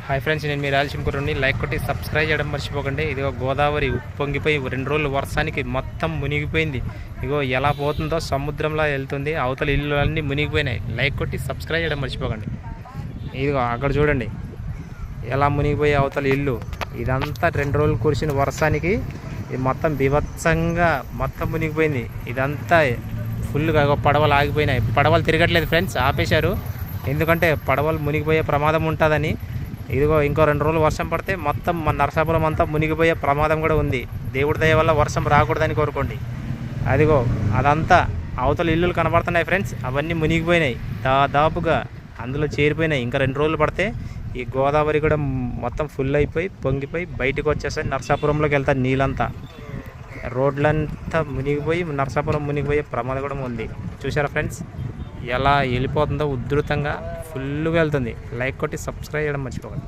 Hi friends, నేను మీ రాయలసీమకుర్రుని. Like కొట్టి subscribe చేయడం మర్చిపోకండి. ఇదిగో గోదావరి ఉప్పొంగిపోయి 2 రోజులు వర్షానికి మొత్తం మునిగిపోయింది. ఇగో ఎలా పోతుందో సముద్రంలో వెళ్తుంది. అవతల ఇల్లు అన్నీ మునిగిపోయినాయి. లైక్ కొట్టి సబ్స్క్రైబ్ చేయడం మర్చిపోకండి. ఇదిగో అక్కడ చూడండి ఎలా మునిగిపోయే అవతల ఇల్లు. ఇదంతా 2 రోజులు కురిసిన వర్షానికి ఇది మొత్తం బీభత్సంగా మొత్తం మునిగిపోయింది. ఇదంతా ఫుల్గా పడవలు ఆగిపోయినాయి. పడవలు తిరగట్లేదు ఫ్రెండ్స్, ఆపేశారు. ఎందుకంటే పడవలు మునిగిపోయే ప్రమాదం ఉంటుందని. ఇదిగో ఇంకో 2 రోజులు వర్షం పడితే మొత్తం మన నరసాపురం అంతా మునిగిపోయే ప్రమాదం కూడా ఉంది. దేవుడి దయ వల్ల వర్షం రాకూడదని కోరుకోండి. అదిగో అదంతా అవతల ఇల్లులు కనబడుతున్నాయి ఫ్రెండ్స్, అవన్నీ మునిగిపోయినాయి. దాదాపుగా అందులో చేరిపోయినాయి. ఇంకా 2 రోజులు పడితే ఈ గోదావరి కూడా మొత్తం ఫుల్ అయిపోయి పొంగిపోయి బయటకు వచ్చేస్తాయి. నరసాపురంలోకి వెళ్తాయి నీళ్ళంతా. రోడ్లంతా మునిగిపోయి నరసాపురం మునిగిపోయే ప్రమాదం కూడా ఉంది. చూసారా ఫ్రెండ్స్ ఎలా వెళ్ళిపోతుందో ఉధృతంగా ఫుల్గా వెళ్తుంది. లైక్ కొట్టి సబ్స్క్రైబ్ చేయడం మర్చిపోకండి.